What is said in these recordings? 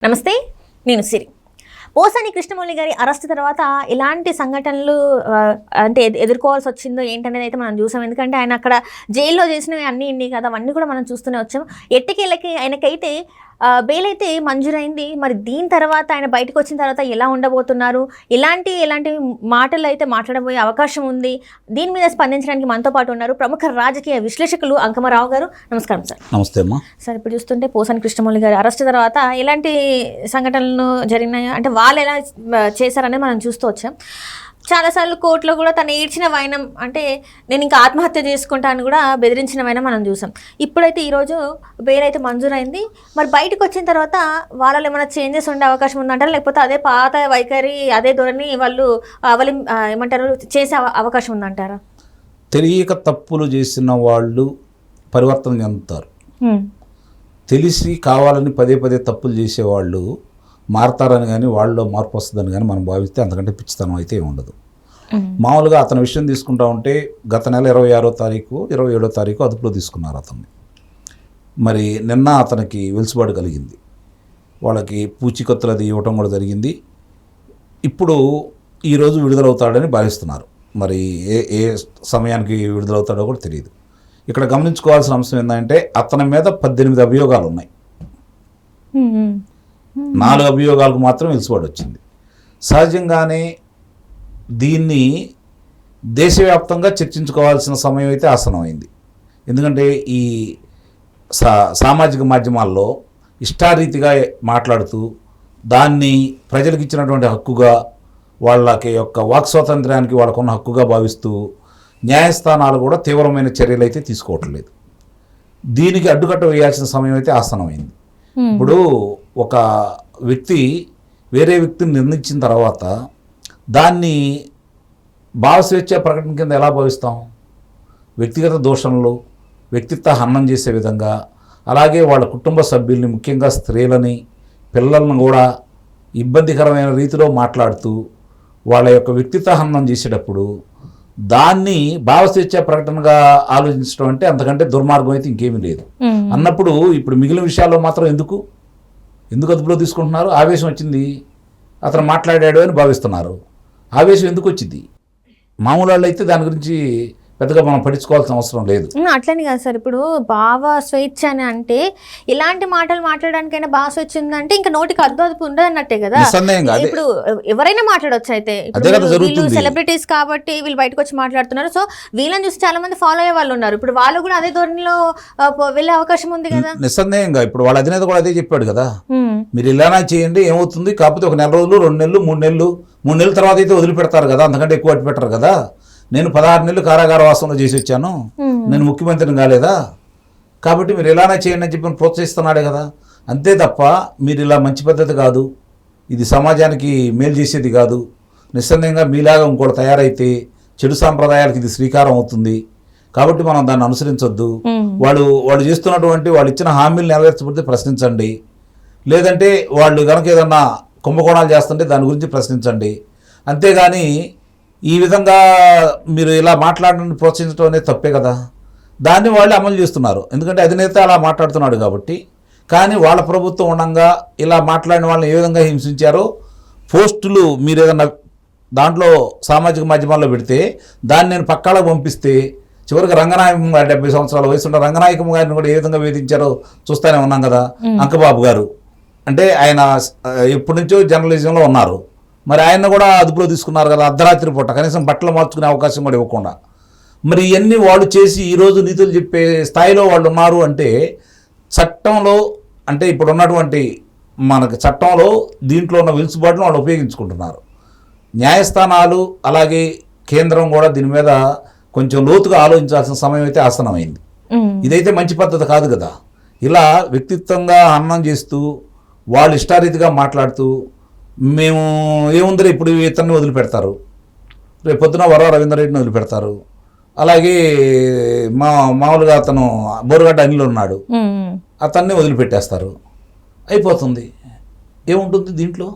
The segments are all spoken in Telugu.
నమస్తే, నేను సిరి. పోసాని కృష్ణమౌళి గారి అరెస్ట్ తర్వాత ఎలాంటి సంఘటనలు అంటే ఎదుర్కోవాల్సి వచ్చిందో ఏంటనేది అయితే మనం చూసాం. ఎందుకంటే ఆయన అక్కడ జైల్లో చేసినవి అన్నీ ఇన్ని కదా, అవన్నీ కూడా మనం చూస్తూనే వచ్చాం. ఎట్టకేళ్ళకి ఆయనకైతే బెయిల్ అయితే మంజూరైంది. మరి దీని తర్వాత ఆయన బయటకు వచ్చిన తర్వాత ఎలా ఉండబోతున్నారు, ఎలాంటి మాటలు అయితే మాట్లాడబోయే అవకాశం ఉంది, దీని మీద స్పందించడానికి మనతో పాటు ఉన్నారు ప్రముఖ రాజకీయ విశ్లేషకులు అంకమరావు గారు. నమస్కారం సార్. నమస్తే అమ్మా. సార్, ఇప్పుడు చూస్తుంటే పోసాని కృష్ణమౌళి గారి అరెస్ట్ తర్వాత ఎలాంటి సంఘటనలు జరిగినాయో, అంటే వాళ్ళు ఎలా చేశారనేది మనం చూస్తూ వచ్చాం. చాలాసార్లు కోర్టులో కూడా తను ఏడ్చిన వైనం, అంటే నేను ఇంకా ఆత్మహత్య చేసుకుంటాను కూడా బెదిరించిన వైనం మనం చూసాం. ఇప్పుడైతే ఈరోజు బెయిల్ అయితే మంజూరైంది. మరి బయటకు వచ్చిన తర్వాత వాళ్ళలో ఏమైనా చేంజెస్ ఉండే అవకాశం ఉందంటారా, లేకపోతే అదే పాత వైఖరి అదే ధోరణి వాళ్ళు ఏమంటారు చేసే అవకాశం ఉందంటారా? తెలియక తప్పులు చేసిన వాళ్ళు పరివర్తన చెందుతారు. తెలిసి కావాలని పదే పదే తప్పులు చేసేవాళ్ళు మారతారని కానీ వాళ్ళలో మార్పు వస్తుందని కానీ మనం భావిస్తే అంతకంటే పిచ్చితనం అయితే ఏమి ఉండదు. మామూలుగా అతని విషయం తీసుకుంటా ఉంటే గత నెల 26వ తారీఖు 27వ తారీఖు అదుపులో తీసుకున్నారు అతన్ని. మరి నిన్న అతనికి వెలుసుబాటు కలిగింది. వాళ్ళకి పూచీకత్తులు అది ఇవ్వటం కూడా జరిగింది. ఇప్పుడు ఈరోజు విడుదలవుతాడని భావిస్తున్నారు. మరి ఏ సమయానికి విడుదలవుతాడో కూడా తెలియదు. ఇక్కడ గమనించుకోవాల్సిన అంశం ఏంటంటే అతని మీద 18 అభియోగాలు ఉన్నాయి. 4 అభియోగాలకు మాత్రం వెలుసుబాటు వచ్చింది. సహజంగానే దీన్ని దేశవ్యాప్తంగా చర్చించుకోవాల్సిన సమయం అయితే ఆసనమైంది. ఎందుకంటే ఈ సామాజిక మాధ్యమాల్లో ఇష్టారీతిగా మాట్లాడుతూ దాన్ని ప్రజలకు ఇచ్చినటువంటి హక్కుగా, వాళ్ళకి యొక్క వాక్ స్వాతంత్ర్యానికి వాళ్ళకున్న హక్కుగా భావిస్తూ న్యాయస్థానాలు కూడా తీవ్రమైన చర్యలు అయితే తీసుకోవట్లేదు. దీనికి అడ్డుకట్ట వేయాల్సిన సమయం అయితే ఆసనమైంది. ఇప్పుడు ఒక వ్యక్తి వేరే వ్యక్తిని నిర్ణయించిన తర్వాత దాన్ని భావస్వేచ్ఛ ప్రకటన కింద ఎలా భావిస్తాం? వ్యక్తిగత దోషణలు, వ్యక్తిత్వ హననం చేసే విధంగా, అలాగే వాళ్ళ కుటుంబ సభ్యుల్ని, ముఖ్యంగా స్త్రీలని, పిల్లలను కూడా ఇబ్బందికరమైన రీతిలో మాట్లాడుతూ వాళ్ళ యొక్క వ్యక్తిత్వ హననం చేసేటప్పుడు దాన్ని భావస్వేచ్ఛ ప్రకటనగా ఆలోచించడం అంటే అంతకంటే దుర్మార్గం అయితే ఇంకేమీ లేదు. అన్నప్పుడు ఇప్పుడు మిగిలిన విషయాల్లో మాత్రం ఎందుకు అదుపులో తీసుకుంటున్నారు? ఆవేశం వచ్చింది, అతను మాట్లాడాడు అని భావిస్తున్నారు. ఆవేశం ఎందుకు వచ్చింది? మామూలు వాళ్ళు అయితే దాని గురించి పెద్దగా మనం పట్టించుకోవాల్సిన అవసరం లేదు. అట్లని కాదు సార్, ఇప్పుడు భావ స్వేచ్ఛ అని అంటే ఇలాంటి మాటలు మాట్లాడడానికైనా భావ స్వేచ్ఛ ఉందంటే ఇంకా నోటికి అదుపు ఉండదు అన్నట్టే కదా. ఇప్పుడు ఎవరైనా మాట్లాడవచ్చు. అయితే వీళ్ళు సెలబ్రిటీస్ కాబట్టి వీళ్ళు బయటకు వచ్చి మాట్లాడుతున్నారు. సో వీళ్ళని చూసి చాలా మంది ఫాలో అయ్యే వాళ్ళు ఉన్నారు. ఇప్పుడు వాళ్ళు కూడా అదే ధోరణిలో వెళ్ళే అవకాశం ఉంది కదా. నిస్సందేహంగా ఇప్పుడు వాళ్ళ అధినేత కూడా అదే చెప్పాడు కదా, మీరు ఇలానా చేయండి ఏమవుతుంది, కాకపోతే ఒక 4 రోజులు 2 నెలలు 3 నెలల తర్వాత అయితే వదిలిపెడతారు కదా, అంతకంటే ఎక్కువ వదిలిపెట్టరు కదా. నేను 16 నెలలు కారాగార వాసంలో చేసి వచ్చాను, నేను ముఖ్యమంత్రిని కాలేదా, కాబట్టి మీరు ఇలానే చేయండి అని చెప్పి ప్రోత్సహిస్తున్నాడే కదా. అంతే తప్ప మీరు ఇలా మంచి పద్ధతి కాదు, ఇది సమాజానికి మేలు చేసేది కాదు, నిస్సందేహంగా మీలాగా ఇంకోటి తయారైతే చెడు సాంప్రదాయాలకు ఇది శ్రీకారం అవుతుంది, కాబట్టి మనం దాన్ని అనుసరించొద్దు. వాళ్ళు చేస్తున్నటువంటి వాళ్ళు ఇచ్చిన హామీలు నెరవేర్చబడితే ప్రశ్నించండి, లేదంటే వాళ్ళు కనుక ఏదన్నా కుంభకోణాలు చేస్తుంటే దాని గురించి ప్రశ్నించండి. అంతేగాని ఈ విధంగా మీరు ఇలా మాట్లాడడానికి ప్రోత్సహించడం అనేది తప్పే కదా. దాన్ని వాళ్ళు అమలు చేస్తున్నారు, ఎందుకంటే అధినేత అలా మాట్లాడుతున్నాడు కాబట్టి. కానీ వాళ్ళ ప్రభుత్వం ఉండగా ఇలా మాట్లాడిన వాళ్ళని ఏ విధంగా హింసించారో పోస్టులు మీరు ఏదన్నా దాంట్లో సామాజిక మాధ్యమాల్లో పెడితే దాన్ని నేను పక్కాలకు పంపిస్తే చివరికి రంగనాయకం గారు 70 సంవత్సరాల వయసు ఉన్న రంగనాయకం గారిని కూడా ఏ విధంగా వేధించారో చూస్తూనే ఉన్నాం కదా. అంకబాబు గారు అంటే ఆయన ఎప్పటి నుంచో జర్నలిజంలో ఉన్నారు, మరి ఆయన కూడా అదుపులో తీసుకున్నారు కదా. అర్ధరాత్రి పూట కనీసం బట్టలు మార్చుకునే అవకాశం కూడా ఇవ్వకుండా మరి ఇవన్నీ వాళ్ళు చేసి ఈరోజు నీతులు చెప్పే స్థాయిలో వాళ్ళు ఉన్నారు. అంటే చట్టంలో, అంటే ఇప్పుడు ఉన్నటువంటి మనకు చట్టంలో దీంట్లో ఉన్న వెలుసుబాటును వాళ్ళు ఉపయోగించుకుంటున్నారు. న్యాయస్థానాలు అలాగే కేంద్రం కూడా దీని మీద కొంచెం లోతుగా ఆలోచించాల్సిన సమయం అయితే ఆసనమైంది. ఇదైతే మంచి పద్ధతి కాదు కదా. ఇలా వ్యక్తిత్వంగా హననం చేస్తూ వాళ్ళు ఇష్టారీతిగా మాట్లాడుతూ మేము ఏముందిలే ఇప్పుడు ఇతన్ని వదిలిపెడతారు, రేపు పొద్దున వర రవీంద్రరెడ్డిని వదిలిపెడతారు, అలాగే మామూలుగా అతను బోరుగడ్డ అనిల్ ఉన్నాడు, అతన్ని వదిలిపెట్టేస్తారు, అయిపోతుంది. ఏముంటుంది దీంట్లో?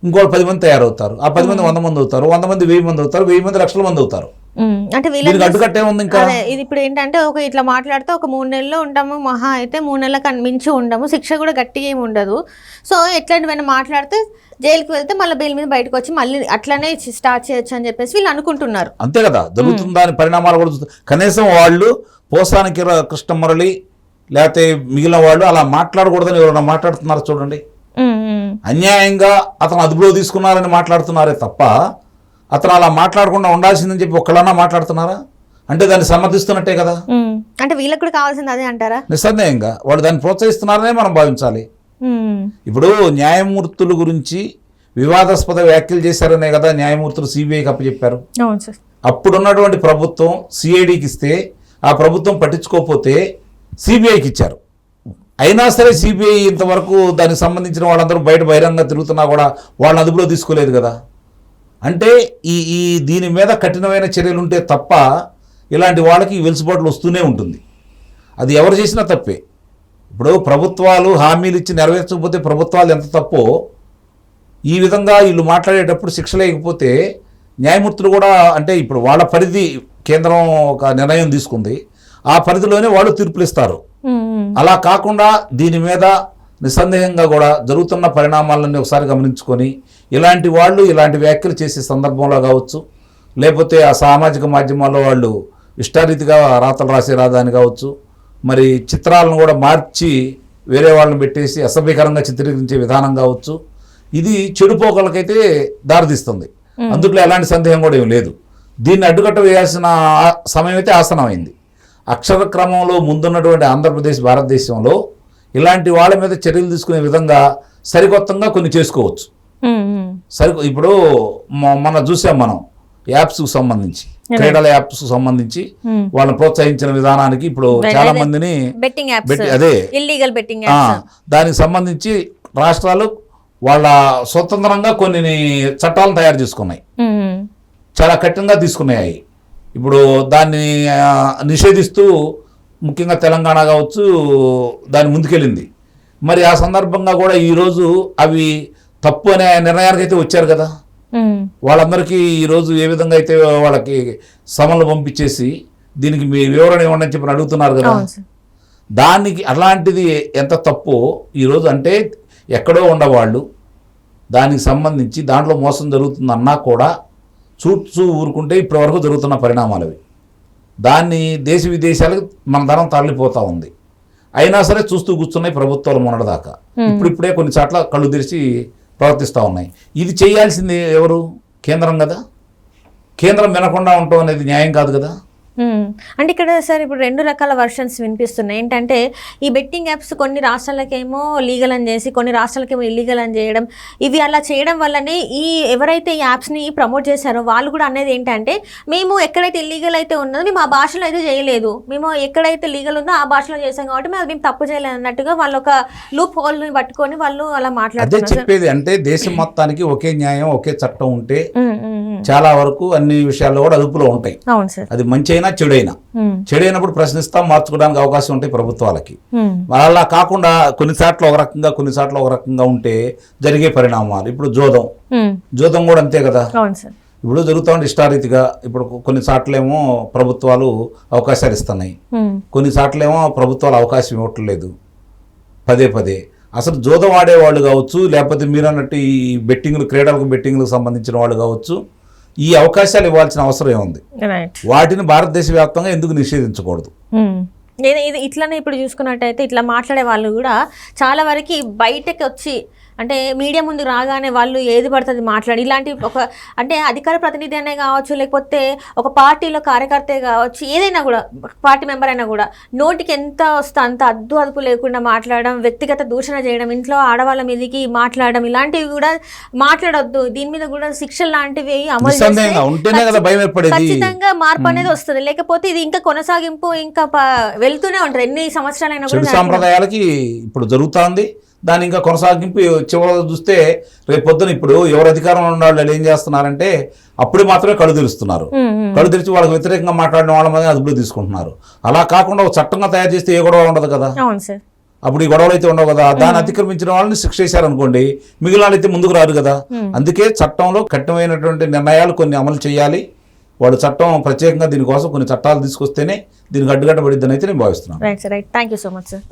ఇంకో 10 మంది తయారవుతారు, ఆ 10 మంది 100 మంది అవుతారు, 100 మంది 1000 మంది అవుతారు, 1000 మంది లక్షల మంది అవుతారు. అంటే దీనికి అడ్డుకట్టే ఉంది ఇంకా. అదే ఇది ఇప్పుడు ఏంటంటే ఒక ఇట్లా మాట్లాడితే ఒక 3 నెలలు ఉంటాము, మహా అయితే 3 నెలలకు మించి ఉండము, శిక్ష కూడా గట్టిగా ఏమి ఉండదు. సో ఎట్లాంటివైనా మాట్లాడితే జైలుకి వెళ్తే మళ్ళీ బెయిల్ మీద బయటకు వచ్చి మళ్ళీ అట్లనే స్టార్ట్ చేయొచ్చు అని చెప్పేసి వీళ్ళు అనుకుంటున్నారు. అంతే కదా, జరుగుతుంది దాని పరిణామాలు కూడా చూస్తారు. కనీసం వాళ్ళు పోసానికి కృష్ణమురళి లేకపోతే మిగిలిన వాళ్ళు అలా మాట్లాడకూడదని ఎవరైనా మాట్లాడుతున్నారు చూడండి. అన్యాయంగా అతను అదుపులో తీసుకున్నారని మాట్లాడుతున్నారే తప్ప అతను అలా మాట్లాడకుండా ఉండాల్సిందని చెప్పి ఒక్కళ్ళన్నా మాట్లాడుతున్నారా? అంటే దాన్ని సమ్మతిస్తున్నట్టే కదా. అంటే వీళ్ళకి కూడా కావాల్సింది అదే అంటారా? నిస్సందేహంగా వాళ్ళు దాన్ని ప్రోత్సహిస్తున్నారనే మనం భావించాలి. ఇప్పుడు న్యాయమూర్తుల గురించి వివాదాస్పద వ్యాఖ్యలు చేశారనే కదా న్యాయమూర్తులు సిబిఐకి అప్పచెప్పారు. అప్పుడున్నటువంటి ప్రభుత్వం సిఐడికి ఇస్తే ఆ ప్రభుత్వం పట్టించుకోకపోతే సిబిఐకి ఇచ్చారు. అయినా సరే సిబిఐ ఇంతవరకు దానికి సంబంధించిన వాళ్ళందరూ బహిరంగంగా తిరుగుతున్నా కూడా వాళ్ళని అదుపులో తీసుకోలేదు కదా. అంటే ఈ దీని మీద కఠినమైన చర్యలు ఉంటే తప్ప ఇలాంటి వాళ్ళకి వెలుసుబాట్లు వస్తూనే ఉంటుంది. అది ఎవరు చేసినా తప్పే. ఇప్పుడు ప్రభుత్వాలు హామీలు ఇచ్చి నెరవేర్చకపోతే ప్రభుత్వాలు ఎంత తప్పో ఈ విధంగా వీళ్ళు మాట్లాడేటప్పుడు శిక్ష లేకపోతే న్యాయమూర్తులు కూడా అంటే ఇప్పుడు వాళ్ళ పరిధి కేంద్రం ఒక నిర్ణయం తీసుకుంది, ఆ పరిధిలోనే వాళ్ళు తీర్పులు ఇస్తారు. అలా కాకుండా దీని మీద నిస్సందేహంగా కూడా జరుగుతున్న పరిణామాలన్నీ ఒకసారి గమనించుకొని ఇలాంటి వాళ్ళు ఇలాంటి వ్యాఖ్యలు చేసే సందర్భంలో కావచ్చు, లేకపోతే ఆ సామాజిక మాధ్యమాల్లో వాళ్ళు ఇష్టారీతిగా రాతలు రాసే రాదని కావచ్చు, మరి చిత్రాలను కూడా మార్చి వేరే వాళ్ళని పెట్టేసి అసభ్యకరంగా చిత్రీకరించే విధానం కావచ్చు, ఇది చెడుపోకలకైతే దారితీస్తుంది. అందుట్లో ఎలాంటి సందేహం కూడా ఏం లేదు. దీన్ని అడ్డుకట్ట వేయాల్సిన సమయం అయితే ఆసనమైంది. అక్షర క్రమంలో ముందున్నటువంటి ఆంధ్రప్రదేశ్ భారతదేశంలో ఇలాంటి వాళ్ళ మీద చర్యలు తీసుకునే విధంగా సరికొత్తగా కొన్ని చేసుకోవచ్చు. ఇప్పుడు మన చూసాం మనం యాప్స్కు సంబంధించి, క్రీడల యాప్స్ సంబంధించి వాళ్ళని ప్రోత్సహించిన విధానానికి ఇప్పుడు చాలా మందిని అదే దానికి సంబంధించి రాష్ట్రాలు వాళ్ళ స్వతంత్రంగా కొన్ని చట్టాలను తయారు చేసుకున్నాయి, చాలా కఠినంగా తీసుకున్నాయి. ఇప్పుడు దాన్ని నిషేధిస్తూ ముఖ్యంగా తెలంగాణ కావచ్చు దాన్ని ముందుకెళ్ళింది. మరి ఆ సందర్భంగా కూడా ఈరోజు అవి తప్పు అనే నిర్ణయానికి అయితే వచ్చారు కదా. వాళ్ళందరికీ ఈరోజు ఏ విధంగా అయితే వాళ్ళకి సమన్లు పంపించేసి దీనికి మీ వివరణ ఇవ్వండి అని చెప్పి అడుగుతున్నారు కదా. దానికి అలాంటిది ఎంత తప్పు ఈరోజు అంటే ఎక్కడో ఉండవాళ్ళు దానికి సంబంధించి దాంట్లో మోసం జరుగుతుందన్నా కూడా చూస్తూ ఊరుకుంటే ఇప్పటివరకు జరుగుతున్న పరిణామాలు అవి. దాన్ని దేశ విదేశాలకు మన ధనం తరలిపోతూ ఉంది. అయినా సరే చూస్తూ కూర్చున్నాయి ప్రభుత్వాలు మొన్నటిదాకా. ఇప్పుడిప్పుడే కొన్ని చోట్ల కళ్ళు తెరిచి ప్రవర్తిస్తూ ఉన్నాయి. ఇది చేయాల్సింది ఎవరు? కేంద్రం కదా. కేంద్రం వినకుండా ఉండటం అనేది న్యాయం కాదు కదా. అంటే ఇక్కడ సార్ ఇప్పుడు 2 రకాల వర్షన్స్ వినిపిస్తున్నాయి. ఏంటంటే ఈ బెట్టింగ్ యాప్స్ కొన్ని రాష్ట్రాలకేమో లీగల్ అని చేసి కొన్ని రాష్ట్రాలకేమో ఇల్లీగల్ అని చేయడం, ఇవి అలా చేయడం వల్లనే ఈ ఎవరైతే ఈ యాప్స్ని ప్రమోట్ చేశారో వాళ్ళు కూడా అనేది ఏంటంటే మేము ఎక్కడైతే ఇల్లీగల్ అయితే ఉన్నదో మేము ఆ భాషలో అయితే చేయలేదు, మేము ఎక్కడైతే లీగల్ ఉందో ఆ భాషలో చేసాం కాబట్టి మేము తప్పు చేయలేదు అన్నట్టుగా వాళ్ళు ఒక లూప్ హోల్ని పట్టుకొని వాళ్ళు అలా మాట్లాడుతున్నారు. చెప్పేది అంటే దేశం మొత్తానికి ఒకే న్యాయం ఒకే చట్టం ఉంటే చాలా వరకు అన్ని విషయాల్లో కూడా అదుపులో ఉంటాయి. అది మంచి అయినా చెడైనా, చెడైనప్పుడు ప్రశ్నిస్తాం, మార్చుకోవడానికి అవకాశం ఉంటాయి ప్రభుత్వాలకి. అలా కాకుండా కొన్నిసార్లు ఒక రకంగా కొన్నిసార్లు ఒక రకంగా ఉంటే జరిగే పరిణామాలు. ఇప్పుడు జోదం కూడా అంతే కదా. ఇప్పుడు జరుగుతూ ఉంటే ఇష్టారీతిగా ఇప్పుడు కొన్నిసార్లేమో ప్రభుత్వాలు అవకాశాలు ఇస్తున్నాయి, కొన్నిసార్లేమో ప్రభుత్వాలు అవకాశం ఇవ్వట్లేదు పదే పదే. అసలు జోదం ఆడేవాళ్ళు కావచ్చు, లేకపోతే మీరు అన్నట్టు ఈ క్రీడలకు బెట్టింగ్లకు సంబంధించిన వాళ్ళు కావచ్చు, ఈ అవకాశాలు ఇవ్వాల్సిన అవసరం ఏముంది? వాటిని భారతదేశ వ్యాప్తంగా ఎందుకు నిషేధించకూడదు? ఇది ఇట్లానే ఇప్పుడు చూసుకున్నట్టయితే ఇట్లా మాట్లాడే వాళ్ళు కూడా చాలా వరకు బయటకు వచ్చి అంటే మీడియా ముందు రాగానే వాళ్ళు ఏది పడుతుంది మాట్లాడి ఇలాంటి ఒక అంటే అధికార ప్రతినిధి అనే కావచ్చు, లేకపోతే ఒక పార్టీలో కార్యకర్తే కావచ్చు, ఏదైనా కూడా పార్టీ మెంబర్ అయినా కూడా నోటికి ఎంత వస్తే అంత అదుపు లేకుండా మాట్లాడడం, వ్యక్తిగత దూషణ చేయడం, ఇంట్లో ఆడవాళ్ళ మీదకి మాట్లాడడం, ఇలాంటివి కూడా మాట్లాడొద్దు. దీని మీద కూడా శిక్షలు లాంటివి అమలు చేస్తే ఖచ్చితంగా మార్పు అనేది వస్తుంది. లేకపోతే ఇది ఇంకా కొనసాగింపు ఇంకా వెళ్తూనే ఉంటారు ఎన్ని సంవత్సరాలైనా కూడా. సంప్రదాయాలకి ఇప్పుడు జరుగుతుంది దాని ఇంకా కొనసాగింపు. చివరి చూస్తే రేపు పొద్దున ఇప్పుడు ఎవరు అధికారంలో ఉన్న వాళ్ళు ఏం చేస్తున్నారంటే అప్పుడు మాత్రమే కళ్ళు తెరుస్తున్నారు. కళ్ళు తెరిచి వాళ్ళకి వ్యతిరేకంగా మాట్లాడిన వాళ్ళ మీద అదుపులో తీసుకుంటున్నారు. అలా కాకుండా ఒక చట్టంగా తయారు చేస్తే ఏ గొడవ ఉండదు కదా. అప్పుడు ఈ గొడవలు అయితే ఉండవు కదా. దాన్ని అతిక్రమించిన వాళ్ళని శిక్ష చేశారనుకోండి, మిగిలిన అయితే ముందుకు రారు కదా. అందుకే చట్టంలో కఠినమైనటువంటి నిర్ణయాలు కొన్ని అమలు చేయాలి. వాళ్ళు చట్టం ప్రత్యేకంగా దీనికోసం కొన్ని చట్టాలు తీసుకొస్తేనే దీనికి అడ్డుకట్ట పడిద్దని అయితే నేను భావిస్తున్నాను. Right sir, right. Thank you so much sir.